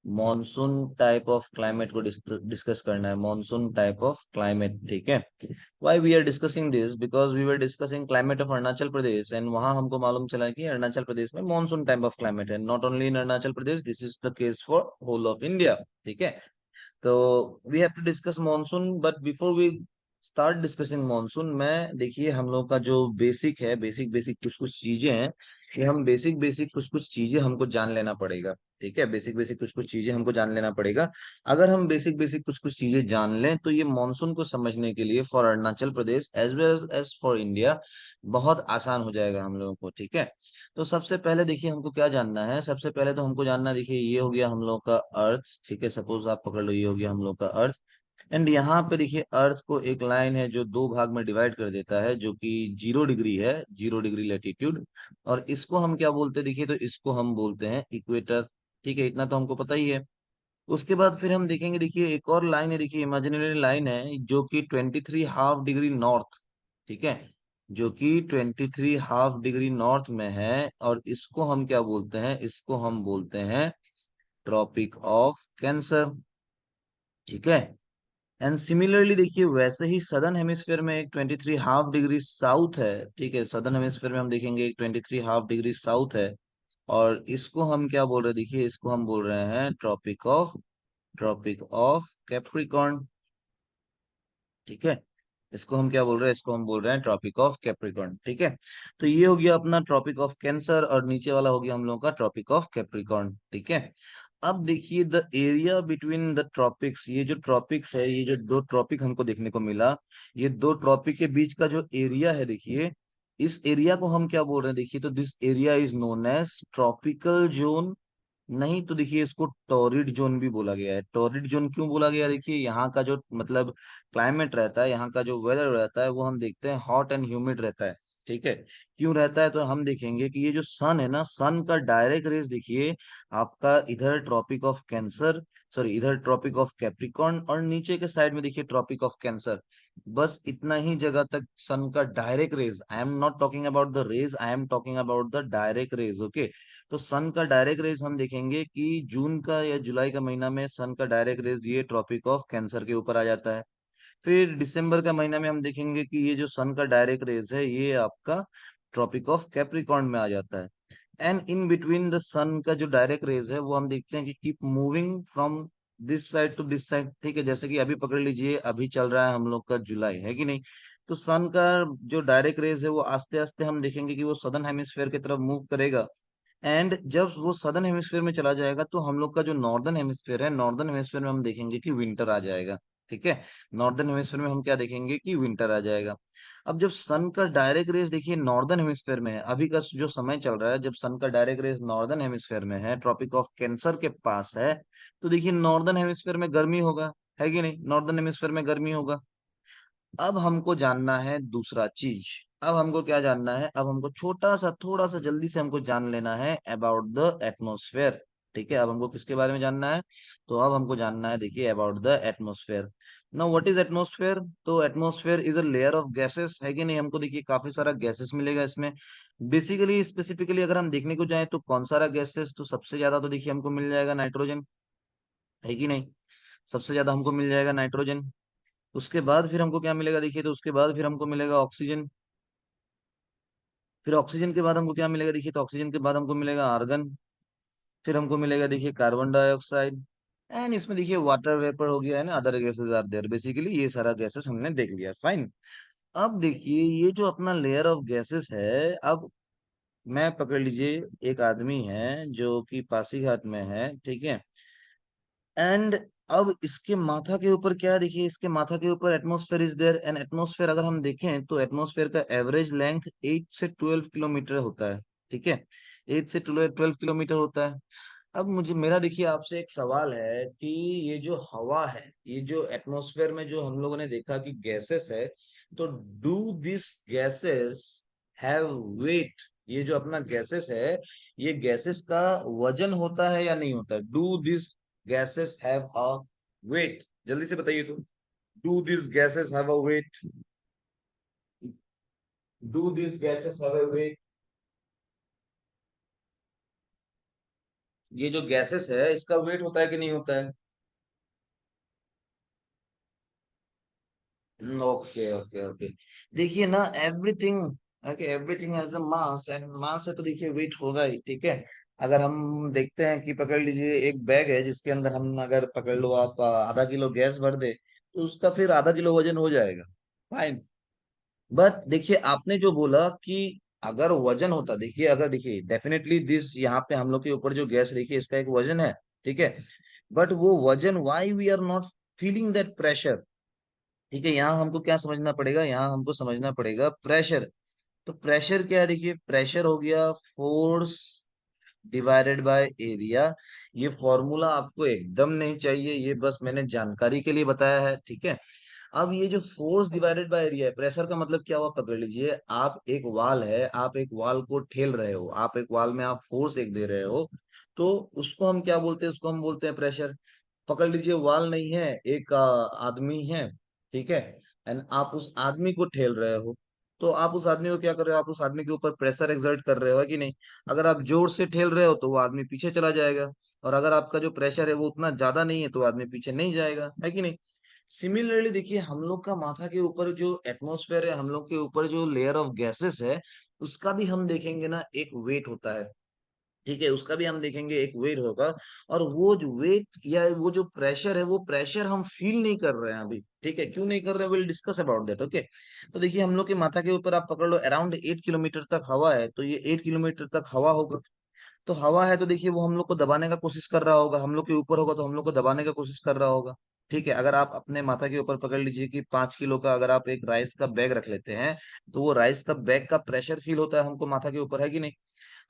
Monsoon type of climate को discuss करना है, मॉनसून टाइप ऑफ क्लाइमेट, ठीक है। Why we are discussing this, because we were discussing climate of Arunachal Pradesh, and वहां हमको मालूम चला कि अरुणाचल प्रदेश में मॉनसून टाइप ऑफ क्लाइमेट है। Not only in Arunachal Pradesh, this is the case for whole of India, ठीक है। तो we have to discuss monsoon, but before we start discussing monsoon में देखिए हम लोग का जो बेसिक है, बेसिक बेसिक कुछ कुछ चीजें हैं, कि हम बेसिक बेसिक कुछ कुछ चीजें हमको जान लेना पड़ेगा, ठीक है। बेसिक बेसिक कुछ कुछ चीजें हमको जान लेना पड़ेगा। अगर हम बेसिक बेसिक कुछ कुछ चीजें जान लें तो ये मॉनसून को समझने के लिए for Arunachal Pradesh as well as for India बहुत आसान हो जाएगा हम लोगों को, ठीक है। तो सबसे पहले देखिए हमको क्या जानना है, सबसे पहले तो हमको जानना, देखिए ये हो गया हम लोग का अर्थ, ठीक है। सपोज आप पकड़ लो, ये हो गया हम लोग का अर्थ। एंड यहाँ पे देखिए अर्थ को एक लाइन है जो दो भाग में डिवाइड कर देता है, जो कि 0 डिग्री है, 0 डिग्री लेटीट्यूड। और इसको हम क्या बोलते हैं, देखिए तो इसको हम बोलते हैं इक्वेटर, ठीक है। इतना तो हमको पता ही है। उसके बाद फिर हम देखेंगे, देखिए एक और लाइन है, देखिए इमेजिनरी लाइन है जो कि 23 हाफ डिग्री नॉर्थ, ठीक है, जो कि 23 हाफ डिग्री नॉर्थ में है। और इसको हम क्या बोलते हैं, इसको हम बोलते हैं ट्रॉपिक ऑफ कैंसर, ठीक है। एंड सिमिलरली देखिए वैसे ही सदर्न हेमिस्फेयर में एक 23 हाफ डिग्री साउथ है, ठीक है। सदर्न हेमिस्फेयर में हम देखेंगे एक 23 हाफ डिग्री साउथ है। और इसको हम क्या बोल रहे हैं, देखिए इसको हम बोल रहे हैं ट्रॉपिक ऑफ कैप्रिकॉर्न, ठीक है। इसको हम क्या बोल रहे हैं, इसको हम बोल रहे हैं ट्रॉपिक ऑफ कैप्रिकॉर्न, ठीक है। तो ये हो गया अपना ट्रॉपिक ऑफ कैंसर, और नीचे वाला हो गया हम लोगों का ट्रॉपिक ऑफ कैप्रिकॉर्न, ठीक है। अब देखिए the area between the tropics, ये जो ट्रॉपिक्स है, ये जो दो ट्रॉपिक हमको देखने को मिला, ये दो ट्रॉपिक के बीच का जो एरिया है, देखिए इस एरिया को हम क्या बोल रहे हैं, देखिए तो this area is known as tropical zone. नहीं तो देखिए इसको टॉरिड जोन भी बोला गया है। टॉरिड जोन क्यों बोला गया, देखिए यहाँ का जो मतलब क्लाइमेट रहता है, यहाँ का जो वेदर रहता है, वो हम देखते हैं हॉट एंड ह्यूमिड रहता है, ठीक है। क्यों रहता है, तो हम देखेंगे कि ये जो सन है ना, सन का डायरेक्ट रेज देखिए आपका इधर ट्रॉपिक ऑफ कैंसर, सॉरी इधर ट्रॉपिक ऑफ कैप्रिकॉर्न, और नीचे के साइड में देखिए ट्रॉपिक ऑफ कैंसर। बस इतना ही जगह तक सन का direct rays, I am not talking about the rays, I am talking about the direct rays, okay. तो सन का डायरेक्ट रेज हम देखेंगे कि जून का या जुलाई का महीना में सन का डायरेक्ट रेज ये ट्रॉपिक ऑफ कैंसर के ऊपर आ जाता है। फिर दिसंबर का महीना में हम देखेंगे कि ये जो सन का डायरेक्ट रेज है ये आपका ट्रॉपिक ऑफ कैप्रिकॉर्न में आ जाता है। एंड इन बिटवीन द सन का जो डायरेक्ट रेज है वो हम देखते हैं कि keep moving from this side to this side, ठीक है। जैसे कि अभी पकड़ लीजिए, अभी चल रहा है हम लोग का जुलाई, है कि नहीं। तो सन का जो डायरेक्ट रेज है वो आस्ते आस्ते हम देखेंगे कि वो सदर्न हेमिस्फेयर की तरफ मूव करेगा। एंड जब वो सदर्न हेमिस्फेयर में चला जाएगा तो हम लोग का जो नॉर्दर्न हेमिस्फेयर है, नॉर्दर्न हेमिस्फेयर में हम देखेंगे कि विंटर आ जाएगा, ठीक है। नॉर्दर्न हेमिस्फेयर में हम क्या देखेंगे कि विंटर आ जाएगा। अब जब सन का डायरेक्ट रेस देखिए नॉर्दर्न हेमिस्फेयर में है, अभी का जो समय चल रहा है, जब सन का डायरेक्ट रेस नॉर्दर्न हेमिस्फेयर में है, ट्रॉपिक ऑफ कैंसर के पास है, तो देखिए नॉर्दर्न हेमिस्फेयर में गर्मी होगा, है कि नहीं, नॉर्दर्न हेमिस्फेयर में गर्मी होगा। अब हमको जानना है दूसरा चीज। अब हमको क्या जानना है, अब हमको छोटा सा थोड़ा सा जल्दी से हमको जान लेना है अबाउट द एटमोसफेयर, ठीक है। अब हमको किसके बारे में जानना है, तो अब हमको जानना है देखिए about the atmosphere. Now what is atmosphere, तो atmosphere is a layer of gases, है कि नहीं। हमको देखिए काफी सारा गैसेस मिलेगा इसमें। बेसिकली स्पेसिफिकली अगर हम देखने को जाए तो कौन सारा गैसेस, तो सबसे ज्यादा तो देखिए हमको मिल जाएगा नाइट्रोजन, है कि नहीं। सबसे ज्यादा हमको मिल जाएगा नाइट्रोजन। उसके बाद फिर हमको क्या मिलेगा, देखिए तो उसके बाद फिर हमको मिलेगा ऑक्सीजन। फिर ऑक्सीजन के बाद हमको क्या मिलेगा, देखिए तो ऑक्सीजन के बाद हमको मिलेगा आर्गन। फिर हमको मिलेगा देखिए कार्बन डाइऑक्साइड। एंड इसमें देखिए वाटर वेपर हो गया है ना, other gases are there, basically ये सारा गैसेस हमने देख लिया, फाइन। अब देखिए ये जो अपना लेयर ऑफ गैसेस है, अब मैं पकड़ लीजिए एक आदमी है जो कि पासीघाट में है, ठीक है। एंड अब इसके माथा के ऊपर क्या है, देखिए इसके माथा के ऊपर atmosphere is there. And atmosphere अगर हम देखें तो एटमॉस्फेयर का एवरेज लेंथ 8 से 12 किलोमीटर होता है, ठीक है। 8 से 12 किलोमीटर होता है। अब मुझे मेरा देखिए आपसे एक सवाल है कि ये जो हवा है, ये जो एटमॉस्फेयर में जो हम लोगों ने देखा कि गैसेस है, तो do this gases have weight, ये जो अपना गैसेस है, ये गैसेस का वजन होता है या नहीं होता है, do this gases have a weight, जल्दी से बताइए तो। Do this gases have a weight, do this gases have a weight, ये जो गैसेस है इसका वेट होता है कि नहीं होता है? Okay okay okay. देखिए ना, everything, okay, everything has a mass, and mass है तो देखिए वेट होगा ही, ठीक है। अगर हम देखते हैं कि पकड़ लीजिए एक बैग है जिसके अंदर हम अगर पकड़ लो आप आधा किलो गैस भर दे, तो उसका फिर आधा किलो वजन हो जाएगा, फाइन। बट देखिए आपने जो बोला कि अगर वजन होता, देखिए अगर, देखिए डेफिनेटली दिस, यहाँ पे हम लोग के ऊपर जो गैस देखिए इसका एक वजन है, ठीक है। बट वो वजन, why we are not feeling that pressure, ठीक है। यहाँ हमको क्या समझना पड़ेगा, यहाँ हमको समझना पड़ेगा प्रेशर। तो प्रेशर क्या है, देखिए प्रेशर हो गया फोर्स डिवाइडेड बाय एरिया। ये फॉर्मूला आपको एकदम नहीं चाहिए, ये बस मैंने जानकारी के लिए बताया है, ठीक है। अब ये जो फोर्स डिवाइडेड बाय एरिया है, प्रेशर का मतलब क्या हुआ, पकड़ लीजिए आप एक वाल है, आप एक वाल को ठेल रहे हो, आप एक वाल में आप फोर्स एक दे रहे हो, तो उसको हम क्या बोलते हैं, उसको हम बोलते हैं प्रेशर। पकड़ लीजिए वाल नहीं है, एक आदमी है, ठीक है, एंड आप उस आदमी को ठेल रहे हो, तो आप उस आदमी को क्या कर रहे हो, आप उस आदमी के ऊपर प्रेशर एक्सर्ट कर रहे हो, है कि नहीं? अगर आप जोर से ठेल रहे हो तो वो आदमी पीछे चला जाएगा, और अगर आपका जो प्रेशर है वो उतना ज्यादा नहीं है तो आदमी पीछे नहीं जाएगा, है कि नहीं? सिमिलरली देखिए हम लोग का माथा के ऊपर जो एटमॉस्फेयर है, हम लोग के ऊपर जो लेयर ऑफ गैसेस है, उसका भी हम देखेंगे ना एक वेट होता है, ठीक है, उसका भी हम देखेंगे एक वेट होगा। और वो जो वेट या वो जो प्रेशर है, वो प्रेशर हम फील नहीं कर रहे हैं अभी, ठीक है, क्यों नहीं कर रहे हैं, will discuss about that, okay. तो देखिए हम लोग के माथा के ऊपर आप पकड़ लो अराउंड 8 किलोमीटर तक हवा है, तो ये 8 किलोमीटर तक हवा होगा। तो हवा है तो देखिए वो हम लोग को दबाने का कोशिश कर रहा होगा, हम लोग के ऊपर होगा तो हम लोग को दबाने का कोशिश कर रहा होगा, ठीक है। अगर आप अपने माथा के ऊपर पकड़ लीजिए कि 5 किलो का अगर आप एक राइस का बैग रख लेते हैं, तो वो राइस का बैग का प्रेशर फील होता है हमको माथा के ऊपर, है कि नहीं?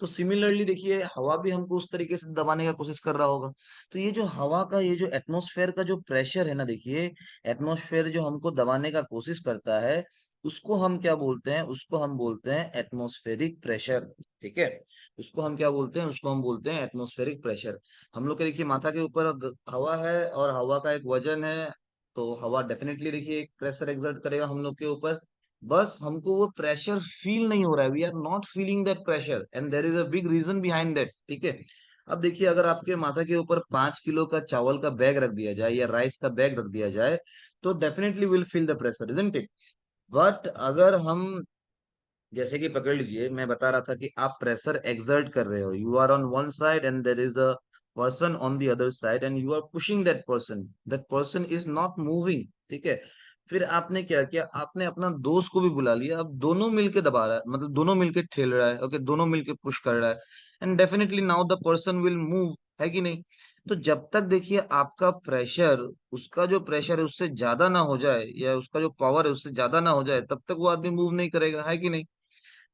तो सिमिलरली देखिए हवा भी हमको उस तरीके से दबाने का कोशिश कर रहा होगा। तो ये जो हवा का, ये जो एटमॉस्फेयर का जो प्रेशर है ना, देखिए एटमॉस्फेयर जो हमको दबाने का कोशिश करता है, उसको हम क्या बोलते हैं, उसको हम बोलते हैं एटमॉस्फेरिक प्रेशर, ठीक है। उसको हम क्या बोलते हैं, उसको हम बोलते हैं एटमॉस्फेरिक प्रेशर। हम लोग के देखिए माथा के ऊपर हवा है और हवा का एक वजन है, तो हवा डेफिनेटली देखिए एक प्रेशर एक्सर्ट करेगा हम लोग के ऊपर। बस हमको वो प्रेशर फील नहीं हो रहा है, we are not feeling that pressure, and there is a big reason behind that, ठीक है। अब देखिए अगर आपके माथा के ऊपर 5 किलो का चावल का बैग रख दिया जाए या राइस का बैग रख दिया जाए, तो definitely will feel the pressure, isn't it? But अगर हम, जैसे कि पकड़ लीजिए मैं बता रहा था कि आप प्रेशर एक्सर्ट कर रहे हो, you are on one side and there is a person on the other side and you are pushing that person is not moving, ठीक है। फिर आपने क्या किया, आपने अपना दोस्त को भी बुला लिया, अब दोनों मिलके दबा रहा है, मतलब दोनों मिलके ठेल रहा है, ओके, दोनों मिलके पुश कर रहा है, and definitely now the person will move, है कि नहीं? तो जब तक देखिए आपका प्रेशर, उसका जो प्रेशर है उससे ज्यादा ना हो जाए, या उसका जो पावर है उससे ज्यादा ना हो जाए, तब तक वो आदमी मूव नहीं करेगा, है कि नहीं?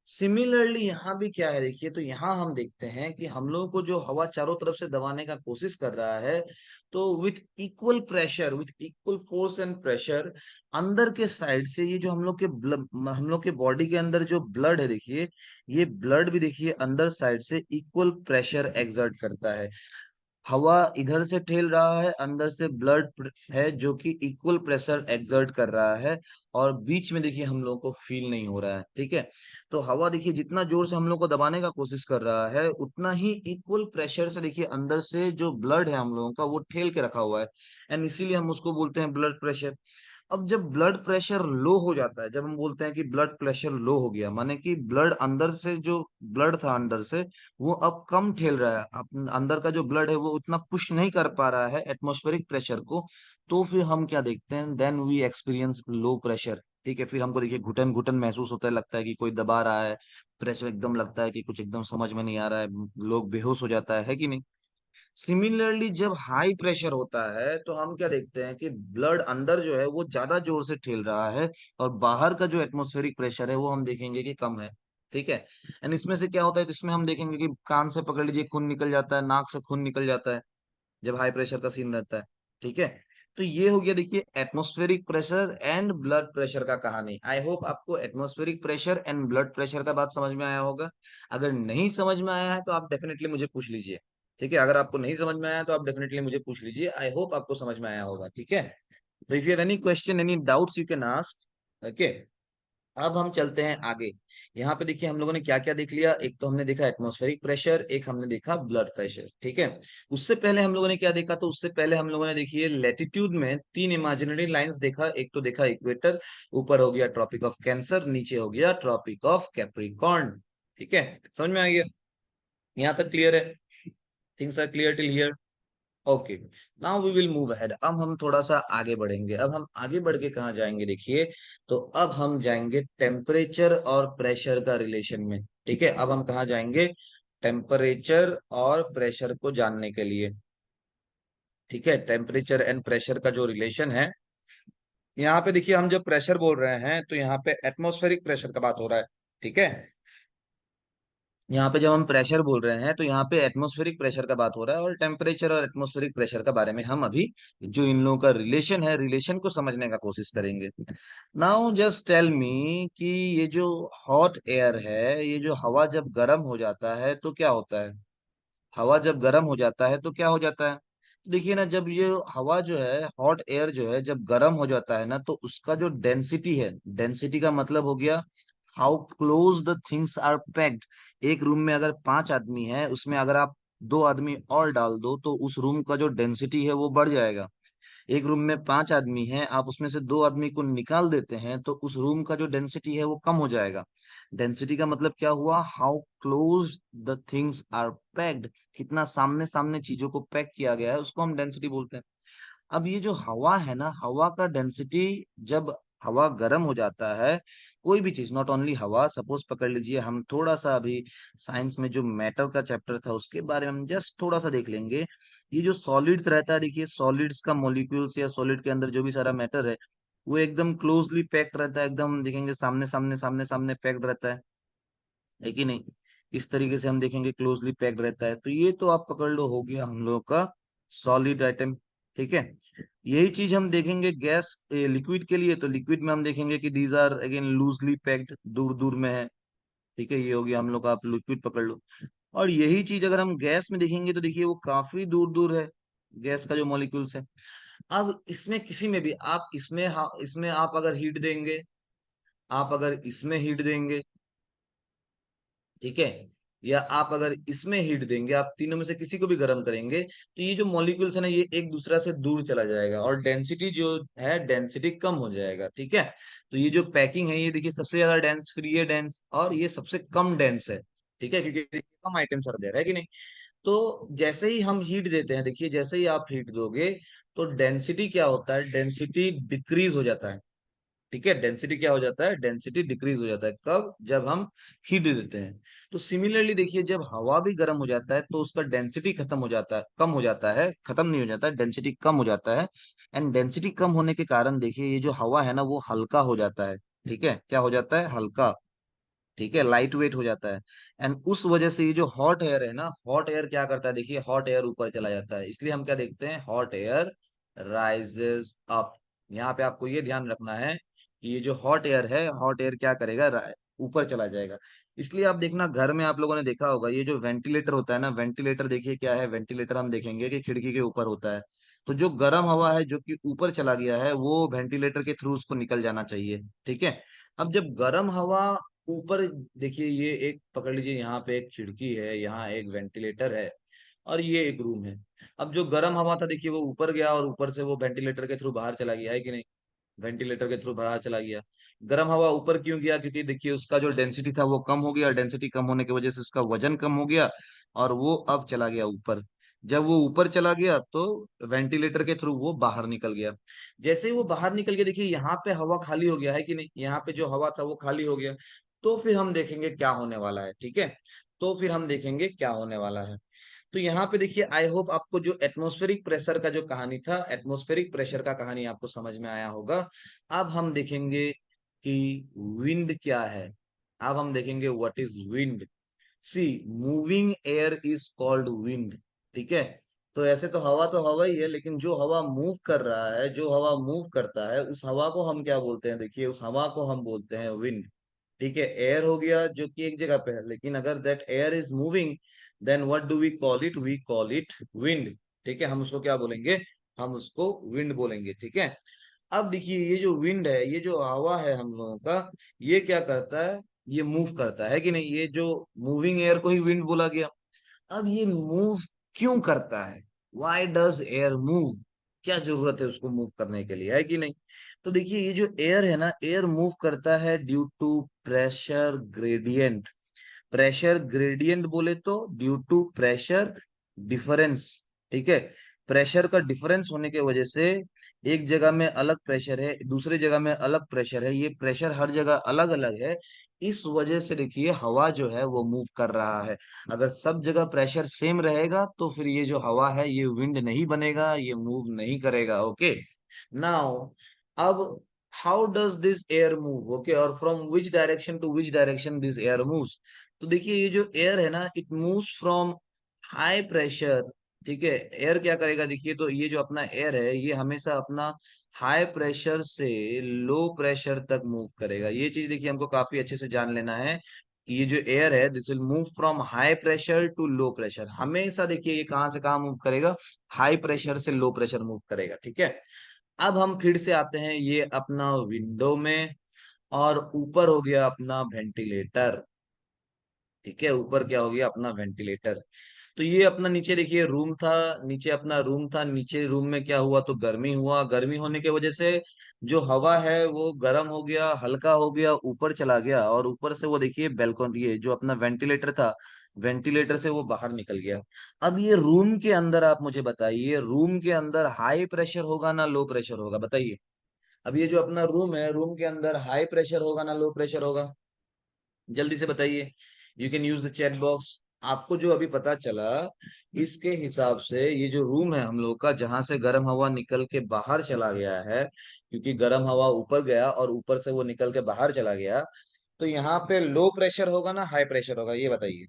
सिमिलरली यहाँ भी क्या है, देखिए तो यहाँ हम देखते हैं कि हम लोगों को जो हवा चारों तरफ से दबाने का कोशिश कर रहा है, तो with equal pressure, with equal force and pressure, अंदर के साइड से ये जो हम लोग के हम लोग के बॉडी के अंदर जो ब्लड है, देखिए ये ब्लड भी देखिए अंदर साइड से इक्वल प्रेशर एक्सर्ट करता है। हवा इधर से ठेल रहा है, अंदर से ब्लड है जो कि इक्वल प्रेशर एक्सर्ट कर रहा है, और बीच में देखिए हम लोग को फील नहीं हो रहा है, ठीक है। तो हवा देखिए जितना जोर से हम लोग को दबाने का कोशिश कर रहा है, उतना ही इक्वल प्रेशर से देखिए अंदर से जो ब्लड है हम लोगों का वो ठेल के रखा हुआ है, एंड इसीलिए हम उसको बोलते हैं ब्लड प्रेशर। अब जब ब्लड प्रेशर लो हो जाता है, जब हम बोलते हैं कि ब्लड प्रेशर लो हो गया, माने कि ब्लड अंदर से जो ब्लड था अंदर से, वो अब कम ठेल रहा है, अंदर का जो ब्लड है वो उतना पुश नहीं कर पा रहा है एटमॉस्फेरिक प्रेशर को, तो फिर हम क्या देखते हैं, then we experience low pressure, ठीक है। फिर हमको देखिए घुटन घुटन महसूस होता है, लगता है कि कोई दबा रहा है, प्रेशर एकदम लगता है कि कुछ एकदम समझ में नहीं आ रहा है, लोग बेहोश हो जाता है कि नहीं? सिमिलरली जब हाई प्रेशर होता है तो हम क्या देखते हैं कि ब्लड अंदर जो है वो ज्यादा जोर से ठेल रहा है, और बाहर का जो एटमॉस्फेरिक प्रेशर है वो हम देखेंगे कि कम है, ठीक है। एंड इसमें से क्या होता है, तो इसमें हम देखेंगे कि कान से पकड़ लीजिए खून निकल जाता है, नाक से खून निकल जाता है, जब हाई प्रेशर का सीन रहता है, ठीक है। तो ये हो गया देखिए atmospheric pressure and blood pressure का कहानी। आई होप आपको atmospheric pressure and blood pressure का बात समझ में आया होगा। अगर नहीं समझ में आया है तो आप डेफिनेटली मुझे पूछ लीजिए, ठीक है। अगर आपको नहीं समझ में आया है तो आप डेफिनेटली मुझे पूछ लीजिए, आई होप आपको समझ में आया होगा, ठीक है। तो if you have any question, any doubts, you can ask, okay. अब हम चलते हैं आगे। यहाँ पे देखिए हम लोगों ने क्या क्या देख लिया, एक तो हमने देखा एटमॉस्फेरिक प्रेशर, एक हमने देखा ब्लड प्रेशर, ठीक है। उससे पहले हम लोगों ने क्या देखा, तो उससे पहले हम लोगों ने देखिए लैटिट्यूड में तीन इमेजिनरी लाइंस देखा। एक तो देखा इक्वेटर, ऊपर हो गया ट्रॉपिक ऑफ कैंसर, नीचे हो गया ट्रॉपिक ऑफ कैप्रिकॉर्न, ठीक है। समझ में आ गया, यहाँ तक क्लियर है? Things are clear till here? Okay, now we will move ahead. अब हम थोड़ा सा आगे बढ़ेंगे। अब हम आगे बढ़ के कहाँ जाएंगे देखिए, तो अब हम जाएंगे टेम्परेचर और प्रेशर का रिलेशन में, ठीक है। अब हम कहाँ जाएंगे, टेम्परेचर और प्रेशर को जानने के लिए, ठीक है। टेम्परेचर एंड प्रेशर का जो रिलेशन है, यहाँ पे देखिए हम जब प्रेशर बोल रहे हैं तो यहाँ पे एटमॉस्फेरिक प्रेशर का बात हो रहा है, ठीक है। यहाँ पे जब हम प्रेशर बोल रहे हैं तो यहाँ पे एटमॉस्फेरिक प्रेशर का बात हो रहा है, और टेम्परेचर और एटमॉस्फेरिक प्रेशर का बारे में हम अभी जो इन लोगों का रिलेशन है, रिलेशन को समझने का कोशिश करेंगे। नाउ जस्ट टेल मी कि ये जो हॉट एयर है, ये जो हवा जब गर्म हो जाता है तो क्या होता है, हवा जब गर्म हो जाता है तो क्या हो जाता है। देखिए ना, जब ये हवा जो है, हॉट एयर जो है, जब गर्म हो जाता है ना, तो उसका जो डेंसिटी है, डेंसिटी का मतलब हो गया how close the things are packed. एक रूम में अगर 5 आदमी है, उसमें अगर आप 2 आदमी और डाल दो तो उस रूम का जो डेंसिटी है वो बढ़ जाएगा। एक रूम में 5 आदमी हैं, आप उसमें से 2 आदमी को निकाल देते हैं तो उस रूम का जो डेंसिटी है वो कम हो जाएगा। डेंसिटी का मतलब क्या हुआ, how close the things are packed, कितना सामने सामने चीजों को पैक किया गया है, उसको हम डेंसिटी बोलते हैं। अब ये जो हवा है ना, हवा का डेंसिटी, जब हवा गर्म हो जाता है, कोई भी चीज, नॉट ओनली हवा, सपोज पकड़ लीजिए, हम थोड़ा सा अभी साइंस में जो मैटर का चैप्टर था उसके बारे में हम जस्ट थोड़ा सा देख लेंगे। ये जो सॉलिड्स रहता है, देखिए सॉलिड्स का मॉलिक्यूल्स या सॉलिड के अंदर जो भी सारा मैटर है, वो एकदम क्लोजली पैक्ड रहता है, एकदम देखेंगे सामने सामने सामने सामने पैक्ड रहता है कि नहीं। इस तरीके से हम देखेंगे क्लोजली पैक्ड रहता है। तो ये तो आप पकड़ लो, हो गया हम लोग का सॉलिड आइटम, ठीक है। यही चीज हम देखेंगे गैस लिक्विड के लिए, तो लिक्विड में हम देखेंगे कि these are again loosely packed, दूर दूर में है, ठीक है। ये हो गया हम लोग का, आप लिक्विड पकड़ लो। और यही चीज अगर हम गैस में देखेंगे तो देखिए वो काफी दूर दूर है, गैस का जो मॉलिक्यूल्स है। अब इसमें किसी में भी आप इसमें, हाँ, इसमें आप अगर हीट देंगे, आप अगर इसमें हीट देंगे, ठीक है, या आप अगर इसमें हीट देंगे, आप तीनों में से किसी को भी गर्म करेंगे, तो ये जो मॉलिक्यूल्स है ना, ये एक दूसरा से दूर चला जाएगा और डेंसिटी जो है, डेंसिटी कम हो जाएगा, ठीक है। तो ये जो पैकिंग है, ये देखिए सबसे ज्यादा डेंस, फिर ये डेंस, और ये सबसे कम डेंस है, ठीक है, क्योंकि कम आइटम्स रह रहा है कि नहीं। तो जैसे ही हम हीट देते हैं, देखिए जैसे ही आप हीट दोगे तो डेंसिटी क्या होता है, डेंसिटी डिक्रीज हो जाता है, ठीक है। डेंसिटी क्या हो जाता है, डेंसिटी डिक्रीज हो जाता है, कब, जब हम हीट देते हैं। तो सिमिलरली देखिए, जब हवा भी गर्म हो जाता है तो उसका डेंसिटी खत्म हो जाता है, कम हो जाता है, खत्म नहीं हो जाता है, डेंसिटी कम हो जाता है। एंड डेंसिटी कम होने के कारण देखिए ये जो हवा है ना, वो हल्का हो जाता है, ठीक है। क्या हो जाता है, हल्का, ठीक है, लाइट वेट हो जाता है। एंड उस वजह से ये जो हॉट एयर है ना, हॉट एयर क्या करता है, देखिए हॉट एयर ऊपर चला जाता है, इसलिए हम क्या देखते हैं, हॉट एयर राइजेस अप। यहाँ पे आपको ये ध्यान रखना है कि ये जो हॉट एयर है, हॉट एयर क्या करेगा, ऊपर चला जाएगा। इसलिए आप देखना, घर में आप लोगों ने देखा होगा, ये जो वेंटिलेटर होता है ना, वेंटिलेटर देखिए क्या है, वेंटिलेटर हम देखेंगे कि खिड़की के ऊपर होता है। तो जो गर्म हवा है जो कि ऊपर चला गया है, वो वेंटिलेटर के थ्रू उसको निकल जाना चाहिए, ठीक है। अब जब गर्म हवा ऊपर, देखिए ये एक पकड़ लीजिए, यहाँ पे एक खिड़की है, यहाँ एक वेंटिलेटर है, और ये एक रूम है। अब जो गर्म हवा था देखिए वो ऊपर गया, और ऊपर से वो वेंटिलेटर के थ्रू बाहर चला गया, है कि नहीं। वेंटिलेटर के थ्रू बाहर चला गया। गर्म हवा ऊपर क्यों गया, क्योंकि देखिए उसका जो डेंसिटी था वो कम हो गया, डेंसिटी कम होने की वजह से उसका वजन कम हो गया, और वो अब चला गया ऊपर। जब वो ऊपर चला गया तो वेंटिलेटर के थ्रू वो बाहर निकल गया। जैसे ही वो बाहर निकल गया, देखिए यहाँ पे हवा खाली हो गया, है कि नहीं, यहाँ पे जो हवा था वो खाली हो गया। तो फिर हम देखेंगे क्या होने वाला है, ठीक है। तो फिर हम देखेंगे क्या होने वाला है। तो यहाँ पे देखिए, आई होप आपको जो एटमॉस्फेरिक प्रेशर का जो कहानी था, एटमॉस्फेरिक प्रेशर का कहानी आपको समझ में आया होगा। अब हम देखेंगे कि विंड क्या है। अब हम देखेंगे what is wind. See, moving air is called wind, ठीक है। तो ऐसे तो हवा ही है, लेकिन जो हवा मूव कर रहा है, जो हवा मूव करता है, उस हवा को हम क्या बोलते हैं, देखिए उस हवा को हम बोलते हैं विंड, ठीक है। एयर हो गया जो कि एक जगह पे है, लेकिन अगर that air is moving, then what do we call it wind, ठीक है। हम उसको क्या बोलेंगे, हम उसको विंड बोलेंगे, ठीक है। अब देखिए ये जो विंड है, ये जो हवा है हम लोगों का, ये क्या करता है, ये मूव करता है कि नहीं, ये जो मूविंग एयर को ही विंड बोला गया। अब ये मूव क्यों करता है, वाई डज एयर मूव, क्या जरूरत है उसको मूव करने के लिए, है कि नहीं। तो देखिए ये जो एयर है ना, एयर मूव करता है due to pressure gradient. Pressure gradient बोले तो ड्यू टू प्रेशर डिफरेंस। ठीक है, प्रेशर का डिफरेंस होने की वजह से एक जगह में अलग प्रेशर है, दूसरे जगह में अलग प्रेशर है, ये प्रेशर हर जगह अलग अलग है। इस वजह से देखिए हवा जो है वो मूव कर रहा है। अगर सब जगह प्रेशर सेम रहेगा तो फिर ये जो हवा है ये विंड नहीं बनेगा, ये मूव नहीं करेगा। ओके, नाउ अब how does this air move, okay, और from which direction to which direction this air moves. तो देखिए ये जो एयर है ना, it moves from high pressure. ठीक है, एयर क्या करेगा, देखिए तो ये जो अपना एयर है ये हमेशा अपना हाई प्रेशर से लो प्रेशर तक मूव करेगा। ये चीज देखिए हमको काफी अच्छे से जान लेना है कि ये जो एयर है this will move from high pressure to low pressure. हमेशा देखिए ये कहाँ से कहाँ मूव करेगा, हाई प्रेशर से लो प्रेशर मूव करेगा। ठीक है, अब हम फिर से आते हैं ये अपना विंडो में, और ऊपर हो गया अपना वेंटिलेटर। ठीक है, ऊपर क्या हो गया अपना वेंटिलेटर। तो ये अपना नीचे देखिए रूम था, नीचे अपना रूम था, नीचे रूम में क्या हुआ तो गर्मी हुआ, गर्मी होने की वजह से जो हवा है वो गर्म हो गया, हल्का हो गया, ऊपर चला गया, और ऊपर से वो देखिए बैल्कनी, ये जो अपना वेंटिलेटर था, वेंटिलेटर से वो बाहर निकल गया। अब ये रूम के अंदर आप मुझे बताइए, रूम के अंदर हाई प्रेशर होगा ना लो प्रेशर होगा, बताइए। अब ये जो अपना रूम है, रूम के अंदर हाई प्रेशर होगा ना लो प्रेशर होगा, जल्दी से बताइए। You can use the chat box. आपको जो अभी पता चला इसके हिसाब से ये जो रूम है हम लोग का, जहां से गर्म हवा निकल के बाहर चला गया है, क्योंकि गर्म हवा ऊपर गया और ऊपर से वो निकल के बाहर चला गया, तो यहाँ पे लो प्रेशर होगा ना हाई प्रेशर होगा, ये बताइए।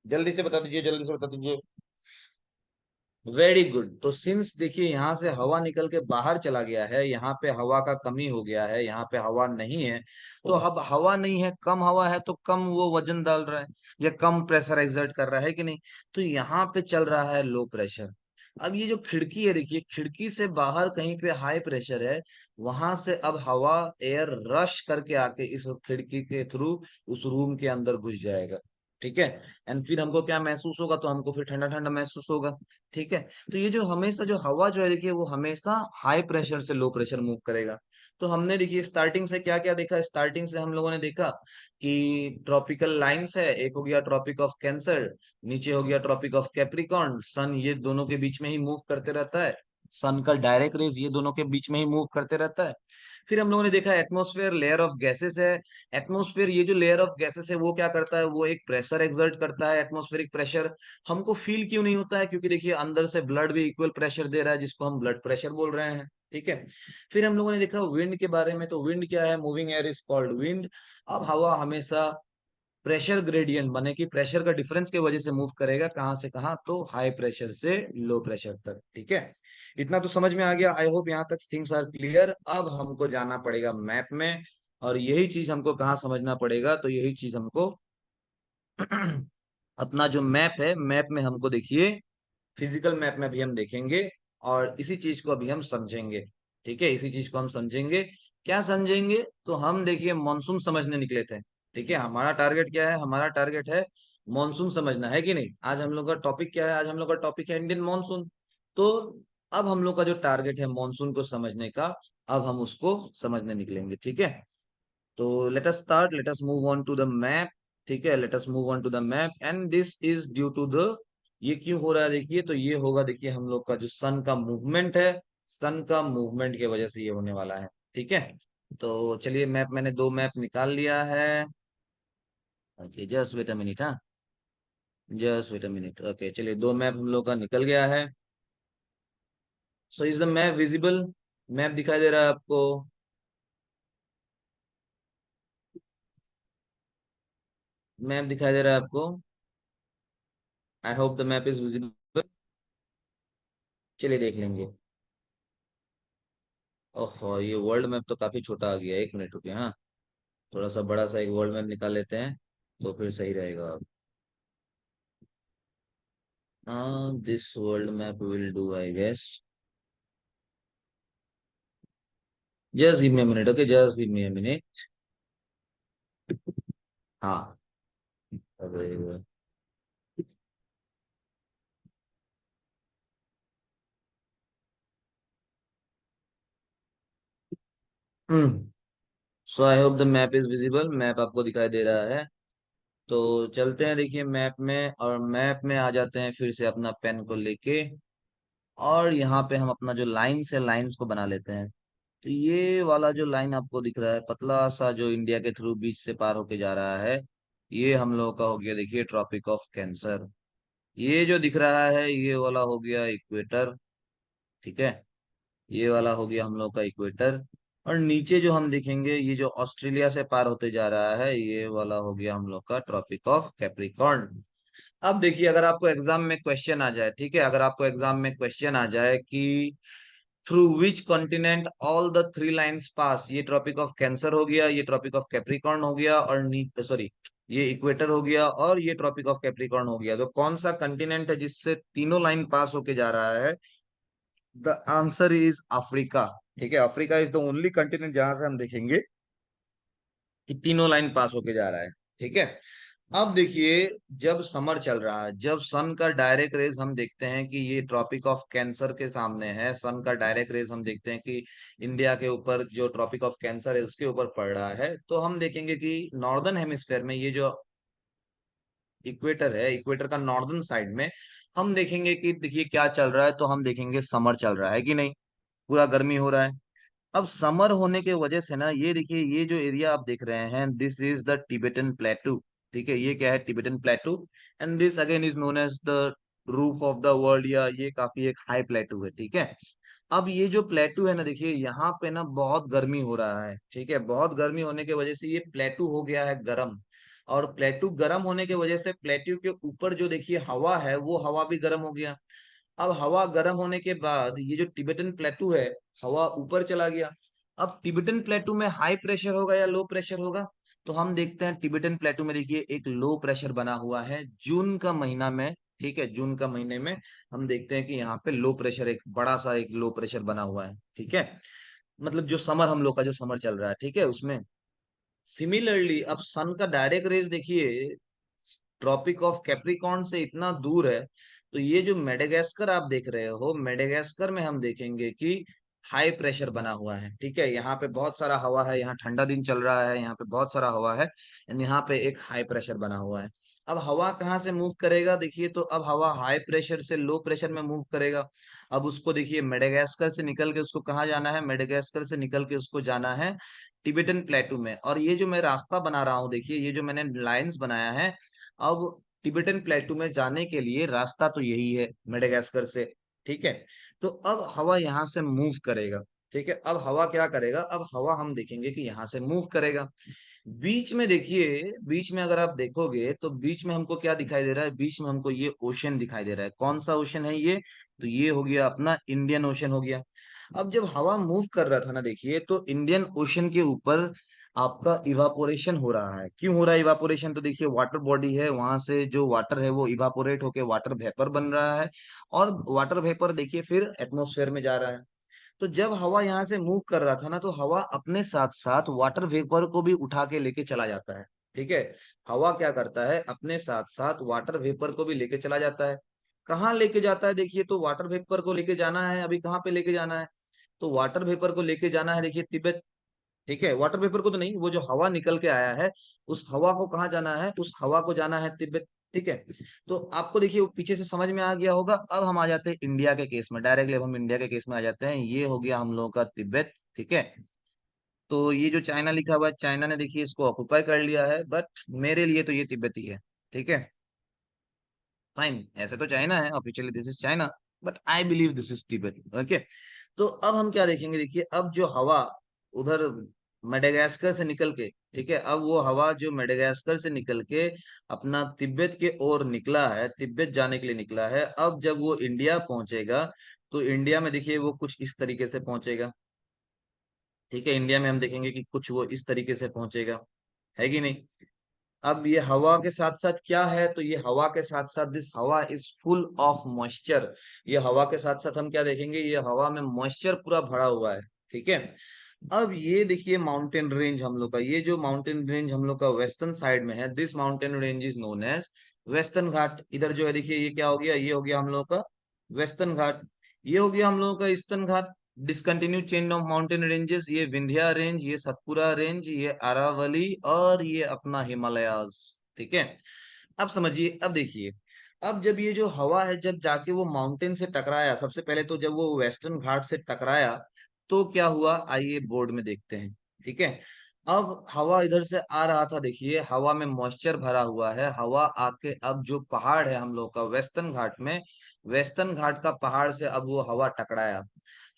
जल्दी से बता दीजिए, जल्दी से बता दीजिए। Very good. तो सिंस देखिए यहाँ से हवा निकल के बाहर चला गया है, यहाँ पे हवा का कमी हो गया है, यहाँ पे हवा नहीं है, तो अब हवा नहीं है, कम हवा है, तो कम वो वजन डाल रहा है या कम प्रेशर एक्सर्ट कर रहा है कि नहीं। तो यहाँ पे चल रहा है लो प्रेशर। अब ये जो खिड़की है देखिए, खिड़की से बाहर कहीं पे हाई प्रेशर है, वहां से अब हवा एयर रश करके आके इस खिड़की के थ्रू उस रूम के अंदर घुस जाएगा। ठीक है, एंड फिर हमको क्या महसूस होगा, तो हमको फिर ठंडा ठंडा महसूस होगा। ठीक है, तो ये जो हमेशा जो हवा जो है देखिए वो हमेशा हाई प्रेशर से लो प्रेशर मूव करेगा। तो हमने देखिए स्टार्टिंग से क्या क्या देखा, स्टार्टिंग से हम लोगों ने देखा कि ट्रॉपिकल लाइंस है, एक हो गया ट्रॉपिक ऑफ कैंसर, नीचे हो गया ट्रॉपिक ऑफ कैप्रिकॉर्न, सन ये दोनों के बीच में ही मूव करते रहता है, सन का डायरेक्ट रेज ये दोनों के बीच में ही मूव करते रहता है। फिर हम लोगों ने देखा एटमॉस्फेयर लेयर ऑफ गैसेस है। एटमॉस्फेयर ये जो लेयर ऑफ गैसेस है वो क्या करता है, वो एक प्रेशर एक्सर्ट करता है, एटमॉस्फेरिक प्रेशर। हमको फील क्यों नहीं होता है, क्योंकि देखिए अंदर से ब्लड भी इक्वल प्रेशर दे रहा है, जिसको हम ब्लड प्रेशर बोल रहे हैं। ठीक है, फिर हम लोगों ने देखा विंड के बारे में, तो विंड क्या है, moving air is called wind. अब हवा हमेशा प्रेशर ग्रेडियंट बने कि प्रेशर का डिफरेंस की वजह से मूव करेगा, कहाँ से कहाँ, तो हाई प्रेशर से लो प्रेशर तक। ठीक है, इतना तो समझ में आ गया, आई होप यहाँ तक थिंग्स आर क्लियर। अब हमको जाना पड़ेगा मैप में, और यही चीज हमको कहाँ समझना पड़ेगा, तो यही चीज हमको अपना जो मैप है, मैप में हमको देखिए, फिजिकल मैप में भी हम देखेंगे, और इसी चीज को अभी हम समझेंगे। ठीक है, इसी चीज को हम समझेंगे। क्या समझेंगे, तो हम देखिए मानसून समझने निकले थे। ठीक है, हमारा टारगेट क्या है, हमारा टारगेट है मानसून समझना, है कि नहीं। आज हम लोग का टॉपिक क्या है, आज हम लोग का टॉपिक है इंडियन मानसून। तो अब हम लोग का जो टारगेट है मानसून को समझने का, अब हम उसको समझने निकलेंगे। ठीक है, तो let us start, let us move on to the map. ठीक है, let us move on to the map, and this is due to the, ये क्यों हो रहा है देखिए, तो ये होगा देखिए हम लोग का जो सन का मूवमेंट है, सन का मूवमेंट की वजह से ये होने वाला है। ठीक है, तो चलिए मैप, मैंने दो मैप निकाल लिया है। Okay, just wait a minute, हाँ, just wait a minute. Okay, चलिए दो मैप हम लोग का निकल गया है। So is the map visible, map दिखाई दे रहा है आपको, मैप दिखाई दे रहा है आपको, आई hope the map is visible. चलिए देख लेंगे। ओहो, ये वर्ल्ड मैप तो काफी छोटा आ गया है, एक मिनट रुकिए, हाँ, थोड़ा सा बड़ा सा एक वर्ल्ड मैप निकाल लेते हैं, तो फिर सही रहेगा। हाँ, this world map will do I guess. Just give me a minute, okay, just give me a minute. हाँ। अरे, hmm. So I hope the map is visible, map आपको दिखाई दे रहा है। तो चलते हैं, देखिए मैप में, और मैप में आ जाते हैं फिर से अपना पेन को लेके। और यहाँ पे हम अपना जो लाइन्स है, लाइन्स को बना लेते हैं। तो ये वाला जो लाइन आपको दिख रहा है पतला सा, जो इंडिया के थ्रू बीच से पार होके जा रहा है, ये हम लोगों का हो गया, देखिए, ट्रॉपिक ऑफ कैंसर। ये जो दिख रहा है ये वाला हो गया इक्वेटर। ठीक है, ये वाला हो गया हम लोग का इक्वेटर। और नीचे जो हम देखेंगे, ये जो ऑस्ट्रेलिया से पार होते जा रहा है, ये वाला हो गया हम लोग का ट्रॉपिक ऑफ कैप्रिकॉर्न। अब देखिए, अगर आपको एग्जाम में क्वेश्चन आ जाए, ठीक है, अगर आपको एग्जाम में क्वेश्चन आ जाए कि through which continent all the three lines pass, ये ट्रॉपिक ऑफ कैंसर हो गया, ये ट्रॉपिक ऑफ कैप्रिकॉर्न हो गया, और सॉरी, ये इक्वेटर हो गया, और ये ट्रॉपिक ऑफ कैप्रिकॉर्न हो गया, तो कौन सा कंटिनेंट है जिससे तीनों लाइन पास होके जा रहा है? The answer is Africa. ठीक है, Africa is the only continent जहां से हम देखेंगे कि तीनों लाइन पास होके जा रहा है। ठीक है। अब देखिए, जब समर चल रहा है, जब सन का डायरेक्ट रेज हम देखते हैं कि ये ट्रॉपिक ऑफ कैंसर के सामने है, सन का डायरेक्ट रेज हम देखते हैं कि इंडिया के ऊपर जो ट्रॉपिक ऑफ कैंसर है उसके ऊपर पड़ रहा है, तो हम देखेंगे कि नॉर्दर्न हेमिस्फेयर में ये जो इक्वेटर है, इक्वेटर का नॉर्दर्न साइड में हम देखेंगे कि देखिए क्या चल रहा है, तो हम देखेंगे समर चल रहा है कि नहीं, पूरा गर्मी हो रहा है। अब समर होने के वजह से ना, ये देखिए, ये जो एरिया आप देख रहे हैं, this is the Tibetan plateau. ठीक है, ये क्या है? Tibetan plateau. And this again is known as the roof of the world, या ये काफी एक हाई प्लेटू है। ठीक है। अब ये जो प्लेटू है ना, देखिए यहाँ पे ना बहुत गर्मी हो रहा है। ठीक है, बहुत गर्मी होने की वजह से ये प्लेटू हो गया है गर्म। और प्लेटू गर्म होने की वजह से प्लेटू के ऊपर जो देखिए हवा है, वो हवा भी गर्म हो गया। अब हवा गर्म होने के बाद ये जो टिबेटन प्लेटू है, हवा ऊपर चला गया। अब टिबेटन प्लेटू में हाई प्रेशर होगा या लो प्रेशर होगा? तो हम देखते हैं टिबेटन प्लेटू में, देखिए, एक लो प्रेशर बना हुआ है जून का महीना में। ठीक है, जून का महीने में हम देखते हैं कि यहाँ पे लो प्रेशर, एक बड़ा सा एक लो प्रेशर बना हुआ है। ठीक है, मतलब जो समर हम लोग का जो समर चल रहा है, ठीक है, उसमें सिमिलरली अब सन का डायरेक्ट रेज देखिए ट्रॉपिक ऑफ कैप्रिकॉर्न से इतना दूर है। तो ये जो मेडागास्कर आप देख रहे हो, मेडागास्कर में हम देखेंगे कि हाई प्रेशर बना हुआ है। ठीक है, यहाँ पे बहुत सारा हवा है, यहाँ ठंडा दिन चल रहा है, यहाँ पे बहुत सारा हवा है, एंड यहाँ पे एक हाई प्रेशर बना हुआ है। अब हवा कहाँ से मूव करेगा? देखिए, तो अब हवा हाई प्रेशर से लो प्रेशर में मूव करेगा। अब उसको देखिए, मेडागास्कर से निकल के उसको कहाँ जाना है? मेडागास्कर से निकल के उसको जाना है टिबेटन प्लेटू में। और ये जो मैं रास्ता बना रहा हूँ, देखिए, ये जो मैंने लाइंस बनाया है, अब टिबेटन प्लेटू में जाने के लिए रास्ता तो यही है, मेडागास्कर से। ठीक है, तो अब हवा यहाँ से मूव करेगा। ठीक है, अब हवा क्या करेगा? अब हवा हम देखेंगे कि यहाँ से मूव करेगा। बीच में देखिए, बीच में अगर आप देखोगे तो बीच में हमको क्या दिखाई दे रहा है? बीच में हमको ये ओशन दिखाई दे रहा है। कौन सा ओशन है ये? तो ये हो गया अपना इंडियन ओशन हो गया। अब जब हवा मूव कर रहा था ना, देखिए, तो इंडियन ओशन के ऊपर आपका इवापोरेशन हो रहा है। क्यों हो रहा है इवापोरेशन? तो देखिए, वाटर बॉडी है, वहां से जो वाटर है वो इवापोरेट होके वाटर वेपर बन रहा है, और वाटर वेपर देखिए फिर एटमोस्फेयर में जा रहा है। तो जब हवा यहाँ से मूव कर रहा था ना, तो हवा अपने साथ साथ वाटर वेपर को भी उठा के लेके चला जाता है। ठीक है, हवा क्या करता है? अपने साथ साथ वाटर वेपर को भी लेके चला जाता है। कहाँ लेके जाता है? देखिए, तो वाटर वेपर को लेके जाना है, अभी कहाँ पे लेके जाना है? तो वाटर वेपर को लेके जाना है, देखिए, तिब्बत। ठीक है, वाटर वेपर को तो नहीं, वो जो हवा निकल के आया है, उस हवा को कहाँ जाना है? उस हवा को जाना है तिब्बत। ठीक है, तो आपको देखिए वो पीछे से समझ में आ गया होगा। अब हम आ जाते हैं इंडिया के केस में, डायरेक्टली अब हम इंडिया के केस में आ जाते हैं। ये हो गया हम लोगों का तिब्बत। ठीक है, तो ये जो चाइना लिखा हुआ है, चाइना ने देखिए इसको ऑक्युपाई कर लिया है, बट मेरे लिए तो ये तिब्बती है। ठीक है, फाइन, ऐसे तो चाइना है, officially this is China, but I believe this is Tibet. Okay, तो अब हम क्या देखेंगे? देखिए, अब जो हवा उधर मेडागास्कर से निकल के, ठीक है, अब वो हवा जो मेडागास्कर से निकल के अपना तिब्बत के ओर निकला है, तिब्बत जाने के लिए निकला है, अब जब वो इंडिया पहुंचेगा, तो इंडिया में देखिए वो कुछ इस तरीके से पहुंचेगा। ठीक है, इंडिया में हम देखेंगे कि कुछ वो इस तरीके से पहुंचेगा, है कि नहीं? अब ये हवा के साथ साथ क्या है? तो ये हवा के साथ साथ दिस हवा इज फुल ऑफ मॉइस्चर। ये हवा के साथ साथ हम क्या देखेंगे? ये हवा में मॉइस्चर पूरा भरा हुआ है। ठीक है, अब ये देखिए माउंटेन रेंज हम लोग का, ये जो माउंटेन रेंज हम लोग का वेस्टर्न साइड में है, this mountain range is known as western Ghat. इधर जो है देखिए ये क्या हो गया, ये हो गया हम लोग का वेस्टर्न घाट, ये हो गया हम लोगों का eastern Ghat. Discontinue chain of mountain ranges, ये विंध्या रेंज, ये सतपुरा रेंज, ये अरावली और ये अपना हिमालयाज। ठीक है, अब समझिए, अब देखिए, अब जब ये जो हवा है जब जाके वो माउंटेन से टकराया, सबसे पहले तो जब वो वेस्टर्न घाट से टकराया तो क्या हुआ, आइए बोर्ड में देखते हैं। ठीक है, अब हवा इधर से आ रहा था, देखिए हवा में मॉइस्चर भरा हुआ है, हवा आके अब जो पहाड़ है हम लोग का वेस्टर्न घाट में, वेस्टर्न घाट का पहाड़ से अब वो हवा टकराया।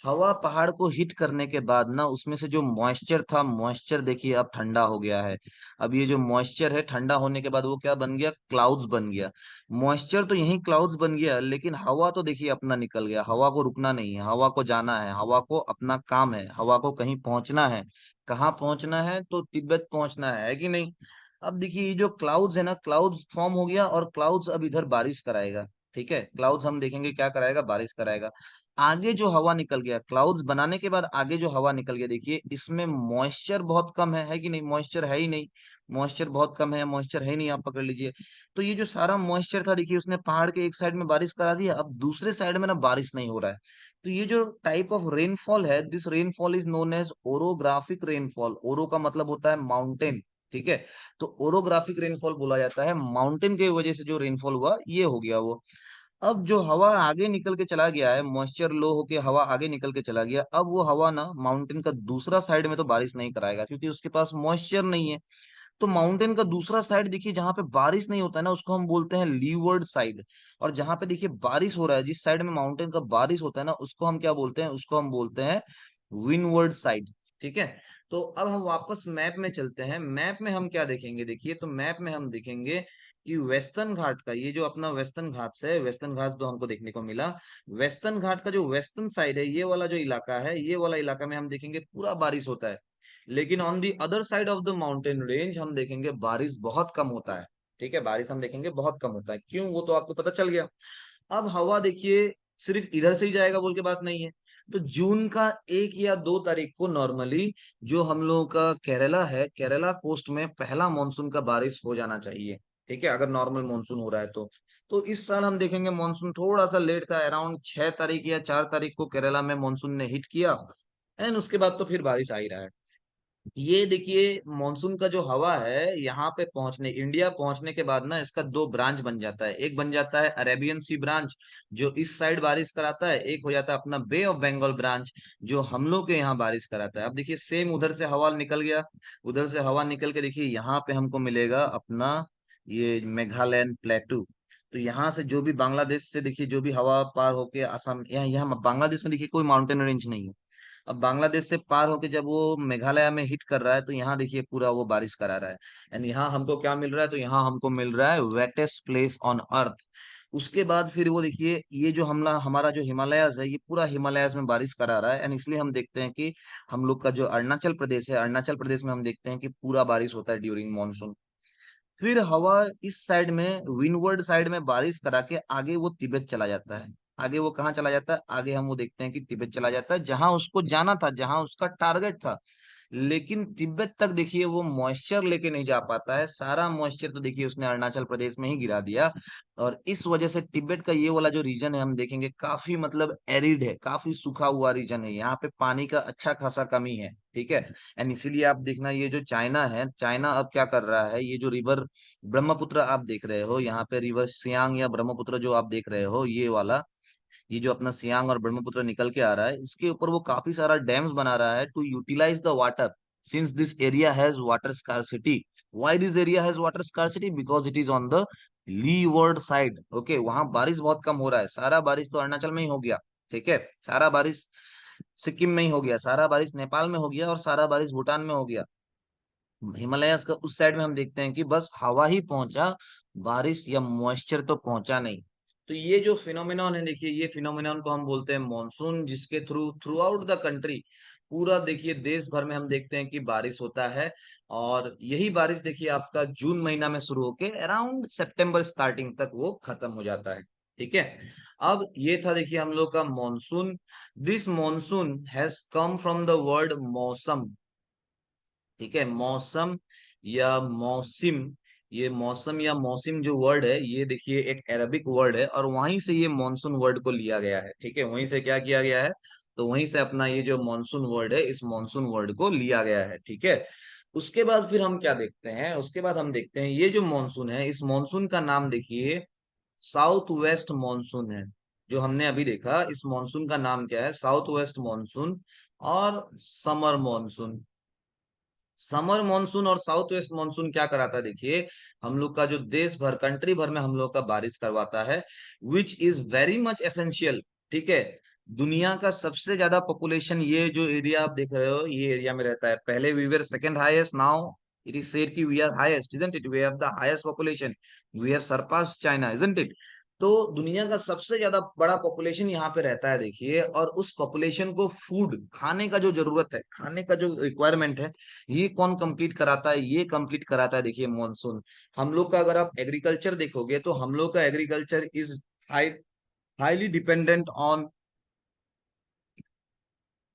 हवा पहाड़ को हिट करने के बाद ना उसमें से जो मॉइस्चर था, मॉइस्चर देखिए अब ठंडा हो गया है। अब ये जो मॉइस्चर है ठंडा होने के बाद वो क्या बन गया, क्लाउड्स बन गया। मॉइस्चर तो यही क्लाउड्स बन गया, लेकिन हवा तो देखिए अपना निकल गया, हवा को रुकना नहीं है, हवा को जाना है, हवा को अपना काम है, हवा को कहीं पहुंचना है। कहाँ पहुंचना है, तो तिब्बत पहुंचना है कि नहीं। अब देखिए ये जो क्लाउड्स है ना, क्लाउड्स फॉर्म हो गया और क्लाउड्स अब इधर बारिश कराएगा। ठीक है, क्लाउड्स हम देखेंगे क्या कराएगा, बारिश कराएगा। आगे जो हवा निकल गया, क्लाउड्स बनाने के बाद आगे जो हवा निकल गया, देखिए इसमें मॉइस्चर बहुत कम है कि नहीं, मॉइस्चर है ही नहीं, मॉइस्चर बहुत कम है, मॉइस्चर है ही नहीं, आप पकड़ लीजिए। तो ये जो सारा मॉइस्चर था देखिए उसने पहाड़ के एक साइड में बारिश करा दिया, अब दूसरे साइड में ना बारिश नहीं हो रहा है। तो ये जो टाइप ऑफ रेनफॉल है, this rainfall is known as orographic rainfall. Oro का मतलब होता है माउंटेन। ठीक है, तो ओरोग्राफिक रेनफॉल बोला जाता है, माउंटेन के वजह से जो रेनफॉल हुआ ये हो गया वो। अब जो हवा आगे निकल के चला गया है, मॉइस्चर लो होके हवा आगे निकल के चला गया, अब वो हवा ना माउंटेन का दूसरा साइड में तो बारिश नहीं कराएगा क्योंकि उसके पास मॉइस्चर नहीं है। तो माउंटेन का दूसरा साइड देखिए जहां पे बारिश नहीं होता है ना उसको हम बोलते हैं लीवर्ड साइड। और जहां पे देखिए बारिश हो रहा है, जिस साइड में माउंटेन का बारिश होता है ना उसको हम क्या बोलते हैं, उसको हम बोलते हैं विंडवर्ड साइड। ठीक है, तो अब हम वापस मैप में चलते हैं। मैप में हम क्या देखेंगे, देखिए तो मैप में हम देखेंगे कि वेस्टर्न घाट का, ये जो अपना वेस्टर्न घाट है, वेस्टर्न घाट जो हमको देखने को मिला, वेस्टर्न घाट का जो वेस्टर्न साइड है, ये वाला जो इलाका है, ये वाला इलाका में हम देखेंगे पूरा बारिश होता है। लेकिन on the other side of the mountain range हम देखेंगे बारिश बहुत कम होता है। ठीक है, बारिश हम देखेंगे बहुत कम होता है, क्यों वो तो आपको पता चल गया। अब हवा देखिए सिर्फ इधर से ही जाएगा बोल के बात नहीं है। तो जून का 1 या 2 तारीख को नॉर्मली जो हम लोगों का केरला है, केरला कोस्ट में पहला मानसून का बारिश हो जाना चाहिए। ठीक है, अगर नॉर्मल मानसून हो रहा है तो इस साल हम देखेंगे मानसून थोड़ा सा लेट था, अराउंड 6 तारीख या 4 तारीख को केरला में मानसून ने हिट किया। एंड उसके बाद तो फिर बारिश आ ही रहा है। ये देखिए मानसून का जो हवा है यहाँ पे पहुंचने, इंडिया पहुंचने के बाद ना इसका 2 ब्रांच बन जाता है। एक बन जाता है अरेबियन सी ब्रांच जो इस साइड बारिश कराता है, एक हो जाता है अपना बे ऑफ बंगाल ब्रांच जो हम लोग के यहाँ बारिश कराता है। अब देखिए सेम उधर से हवा निकल गया, उधर से हवा निकल के देखिए यहाँ पे हमको मिलेगा अपना ये मेघालयन प्लेटू। तो यहाँ से जो भी बांग्लादेश से देखिए जो भी हवा पार होके असम, यहाँ यहाँ बांग्लादेश में देखिए कोई माउंटेन रेंज नहीं है। अब बांग्लादेश से पार होके जब वो मेघालय में हिट कर रहा है तो यहाँ देखिए पूरा वो बारिश करा रहा है। एंड यहाँ हमको क्या मिल रहा है, तो यहाँ हमको मिल रहा है वेटेस्ट प्लेस ऑन अर्थ। उसके बाद फिर वो देखिए ये जो हमला हमारा जो हिमालयस है, ये पूरा हिमालयस में बारिश करा रहा है। एंड इसलिए हम देखते हैं कि हम लोग का जो अरुणाचल प्रदेश है, अरुणाचल प्रदेश में हम देखते हैं कि पूरा बारिश होता है ड्यूरिंग मानसून। फिर हवा इस साइड में विंडवर्ड साइड में बारिश करा के आगे वो तिब्बत चला जाता है। आगे वो कहाँ चला जाता है, आगे हम वो देखते हैं कि तिब्बत चला जाता है, जहां उसको जाना था, जहां उसका टारगेट था। लेकिन तिब्बत तक देखिए वो मॉइस्चर लेके नहीं जा पाता है, सारा मॉइस्चर तो देखिए उसने अरुणाचल प्रदेश में ही गिरा दिया। और इस वजह से तिब्बत का ये वाला जो रीजन है हम देखेंगे काफी मतलब एरिड है, काफी सूखा हुआ रीजन है, यहाँ पे पानी का अच्छा खासा कमी है। ठीक है, एंड इसीलिए आप देखना ये जो चाइना है, चाइना अब क्या कर रहा है, ये जो रिवर ब्रह्मपुत्र आप देख रहे हो, यहाँ पे रिवर सियांग या ब्रह्मपुत्र जो आप देख रहे हो, ये वाला, ये जो अपना सियांग और ब्रह्मपुत्र निकल के आ रहा है, इसके ऊपर वो काफी सारा डैम्स बना रहा है to utilize the water, since this area has water scarcity. Why this area has water scarcity, because it is on the leeward side. Okay, वहां बारिश बहुत कम हो रहा है, सारा बारिश तो अरुणाचल में ही हो गया। ठीक है, सारा बारिश सिक्किम में ही हो गया, सारा बारिश नेपाल में हो गया और सारा बारिश भूटान में हो गया। हिमालयस का उस साइड में हम देखते हैं कि बस हवा ही पहुंचा, बारिश या मॉइस्चर तो पहुंचा नहीं। तो ये जो फिनोमेनॉन है देखिए, ये फिनोमेनॉन को हम बोलते हैं मॉनसून, जिसके through through out the country, पूरा देखिए देश भर में हम देखते हैं कि बारिश होता है। और यही बारिश देखिए आपका जून महीना में शुरू होके अराउंड सितंबर स्टार्टिंग तक वो खत्म हो जाता है। ठीक है। अब ये था देखिए हम लोग का monsoon. This monsoon has come from the word मौसम। ठीक है, मौसम या मौसिम, ये मौसम या मौसिम जो वर्ड है ये देखिए एक अरबिक वर्ड है, और वहीं से ये मॉनसून वर्ड को लिया गया है। ठीक है, वहीं से क्या किया गया है, तो वहीं से अपना ये जो मॉनसून वर्ड है, इस मॉनसून वर्ड को लिया गया है। ठीक है, उसके बाद फिर हम क्या देखते हैं, उसके बाद हम देखते हैं ये जो मॉनसून है, इस मॉनसून का नाम देखिए साउथ वेस्ट मॉनसून है। जो हमने अभी देखा, इस मॉनसून का नाम क्या है, साउथ वेस्ट मॉनसून और समर मॉनसून। समर मॉनसून और साउथ वेस्ट मॉनसून क्या कराता है देखिए, हम लोग का जो देश भर, कंट्री भर में हम लोग का बारिश करवाता है, which is very much essential. ठीक है, दुनिया का सबसे ज्यादा पॉपुलेशन, ये जो एरिया आप देख रहे हो, ये एरिया में रहता है। पहले we were second highest, now it is said कि we are highest, isn't it, we have the highest population, we have surpassed China, isn't it. तो दुनिया का सबसे ज्यादा बड़ा पॉपुलेशन यहाँ पे रहता है देखिए, और उस पॉपुलेशन को फूड, खाने का जो जरूरत है, खाने का जो रिक्वायरमेंट है, ये कौन कंप्लीट कराता है, ये कंप्लीट कराता है देखिए मॉनसून। हम लोग का अगर आप एग्रीकल्चर देखोगे, तो हम लोग का agriculture is highly dependent on,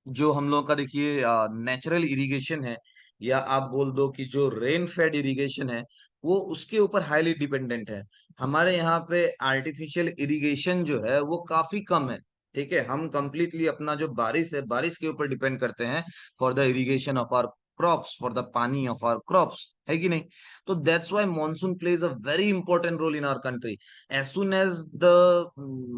जो हम लोग का देखिए नेचुरल इरिगेशन है, या आप बोल दो कि जो रेन फेड इरिगेशन है, वो उसके ऊपर हाईली डिपेंडेंट है। हमारे यहाँ पे आर्टिफिशियल इरिगेशन जो है वो काफी कम है। ठीक है, हम कंप्लीटली अपना जो बारिश है, बारिश के ऊपर डिपेंड करते हैं for the irrigation of our crops, for the pani of our crops, है कि नहीं। तो that's why monsoon plays a very important role in our country. As soon as the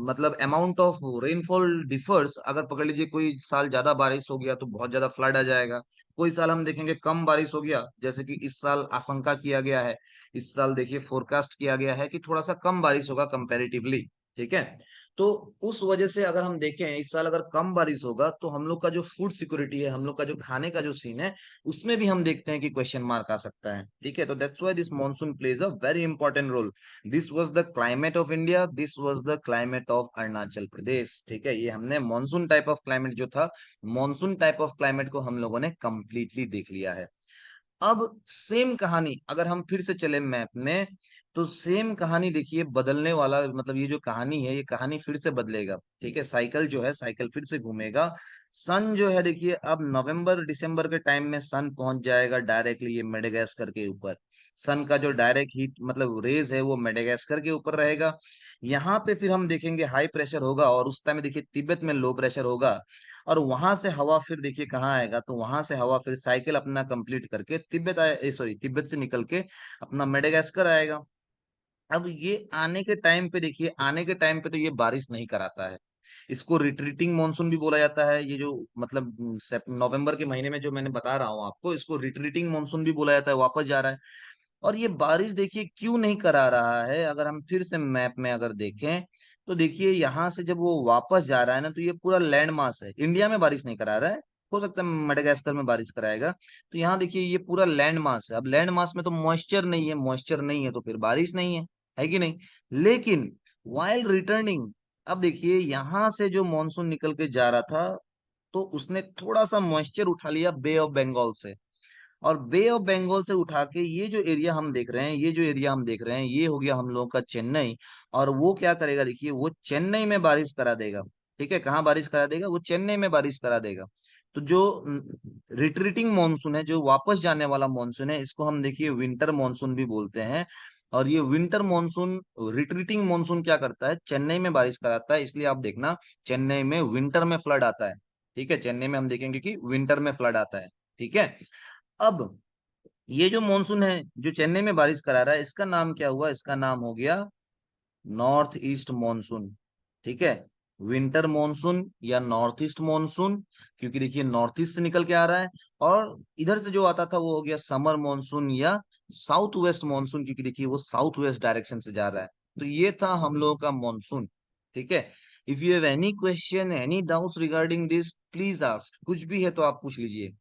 मतलब अमाउंट ऑफ रेनफॉल डिफर्स, अगर पकड़ लीजिए कोई साल ज्यादा बारिश हो गया तो बहुत ज्यादा फ्लड आ जाएगा। कोई साल हम देखेंगे कम बारिश हो गया, जैसे कि इस साल आशंका किया गया है, इस साल देखिए फोरकास्ट किया गया है कि थोड़ा सा कम बारिश होगा कंपैरेटिवली। ठीक है, तो उस वजह से अगर हम देखें इस साल अगर कम बारिश होगा, तो हम लोग का जो फूड सिक्योरिटी है, हम लोग का जो खाने का जो सीन है, उसमें भी हम देखते हैं कि क्वेश्चन मार्क आ सकता है। ठीक है, तो that's why this monsoon plays a very important role. This was the climate of India, this was the climate of Arunachal Pradesh. ठीक है, ये हमने मॉनसून टाइप ऑफ क्लाइमेट जो था, मॉनसून टाइप ऑफ क्लाइमेट को हम लोगों ने कंप्लीटली देख लिया है। अब सेम कहानी अगर हम फिर से चले मैप में, तो सेम कहानी देखिए बदलने वाला, मतलब ये जो कहानी है, ये कहानी फिर से बदलेगा। ठीक है, साइकिल जो है, साइकिल फिर से घूमेगा। सन जो है देखिए, अब नवंबर दिसंबर के टाइम में सन पहुंच जाएगा डायरेक्टली ये मेडागास्कर के ऊपर। सन का जो डायरेक्ट हीट मतलब रेज है, वो मेडागास्कर के ऊपर रहेगा। यहाँ पे फिर हम देखेंगे हाई प्रेशर होगा, और उस टाइम देखिए तिब्बत में लो प्रेशर होगा। और वहां से हवा फिर देखिए कहाँ आएगा, तो वहां से हवा फिर साइकिल अपना कंप्लीट करके तिब्बत आए, सॉरी, तिब्बत से निकल के अपना मेडागास्कर आएगा। अब ये आने के टाइम पे देखिए, आने के टाइम पे तो ये बारिश नहीं कराता है। इसको रिट्रीटिंग मानसून भी बोला जाता है। ये जो मतलब नवंबर के महीने में जो मैंने बता रहा हूँ आपको, इसको रिट्रीटिंग मानसून भी बोला जाता है, वापस जा रहा है। और ये बारिश देखिए क्यों नहीं करा रहा है, अगर हम फिर से मैप में अगर देखें, तो देखिए यहाँ से जब वो वापस जा रहा है ना, तो ये पूरा लैंड मास है, इंडिया में बारिश नहीं करा रहा है। हो सकता है मडेगास्कर में बारिश कराएगा। तो यहाँ देखिए ये पूरा लैंड मास है, अब लैंड मास में तो मॉइस्चर नहीं है, मॉइस्चर नहीं है तो फिर बारिश नहीं है कि नहीं। लेकिन वाइल रिटर्निंग, अब देखिए यहाँ से जो मॉनसून निकल के जा रहा था, तो उसने थोड़ा सा मॉइस्चर उठा लिया बे ऑफ बंगाल से, और बे ऑफ बंगाल से उठा के ये जो एरिया हम देख रहे हैं, ये जो एरिया हम देख रहे हैं, ये हो गया हम लोगों का चेन्नई। और वो क्या करेगा देखिए, वो चेन्नई में बारिश करा देगा। ठीक है, कहाँ बारिश करा देगा, वो चेन्नई में बारिश करा देगा। तो जो रिट्रीटिंग मानसून है, जो वापस जाने वाला मानसून है, इसको हम देखिए विंटर मानसून भी बोलते हैं। और ये विंटर मानसून, रिट्रीटिंग मानसून क्या करता है, चेन्नई में बारिश कराता है। इसलिए आप देखना चेन्नई में विंटर में फ्लड आता है। ठीक है, चेन्नई में हम देखेंगे कि विंटर में फ्लड आता है। ठीक है, अब ये जो मॉनसून है जो चेन्नई में बारिश करा रहा है, इसका नाम क्या हुआ, इसका नाम हो गया नॉर्थ ईस्ट मॉनसून। ठीक है, विंटर मॉनसून या नॉर्थ ईस्ट मॉनसून, क्योंकि देखिए नॉर्थ ईस्ट से निकल के आ रहा है। और इधर से जो आता था वो हो गया समर मॉनसून या साउथ वेस्ट मॉनसून, क्योंकि देखिए वो साउथ वेस्ट डायरेक्शन से जा रहा है। तो ये था हम लोगों का मॉनसून। ठीक है, if you have any question, any doubts regarding this, please ask, कुछ भी है तो आप पूछ लीजिए।